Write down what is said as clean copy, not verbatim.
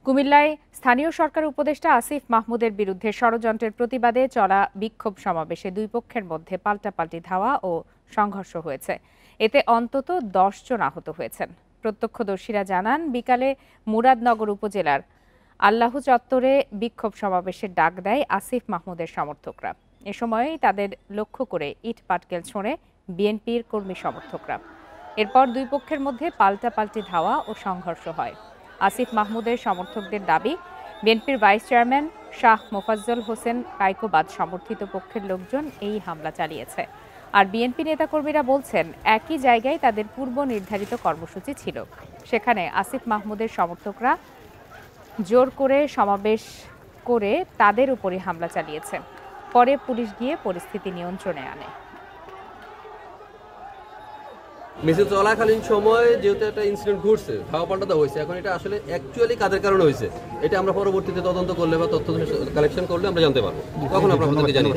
কুমিল্লায় স্থানীয় সরকার উপদেষ্টা আসিফ মাহমুদের বিরুদ্ধে ষড়যন্ত্রের প্রতিবাদে চলা বিক্ষোভ সমাবেশে দুই পক্ষের মধ্যে পাল্টাপাল্টি ধাওয়া ও সংঘর্ষ হয়েছে। এতে অন্তত ১০ জন আহত হয়েছেন। প্রত্যক্ষদর্শীরা জানান, বিকালে মুরাদনগর উপজেলার আল্লাহ চত্বরে বিক্ষোভ সমাবেশের ডাক দেয় আসিফ মাহমুদের সমর্থকরা। এ সময়ই তাদের লক্ষ্য করে ইট পাটকেল ছোঁড়ে বিএনপির কর্মী সমর্থকরা। এরপর দুই পক্ষের মধ্যে পাল্টাপাল্টি ধাওয়া ও সংঘর্ষ হয়। আসিফ মাহমুদের সমর্থকদের দাবি, বিএনপির ভাইস চেয়ারম্যান শাহ মোফাজ্জল হোসেন কায়কোবাদ সমর্থিত পক্ষের লোকজন এই হামলা চালিয়েছে। আর বিএনপি নেতাকর্মীরা বলছেন, একই জায়গায় তাদের পূর্ব নির্ধারিত কর্মসূচি ছিল। সেখানে আসিফ মাহমুদের সমর্থকরা জোর করে সমাবেশ করে তাদের উপরই হামলা চালিয়েছে। পরে পুলিশ গিয়ে পরিস্থিতি নিয়ন্ত্রণে আনে। মিছিল চলাকালীন সময় যেহেতু একটা ইনসিডেন্ট ঘটছে, ধাওয়া পাল্টা হয়েছে, এখন এটা আসলে অ্যাকচুয়ালি কাদের কারণে হয়েছে এটা আমরা পরবর্তীতে তদন্ত করলে বা তথ্য কালেকশন করলে আমরা জানতে পারবো, তখন আমরা আপনাদেরকে জানিয়ে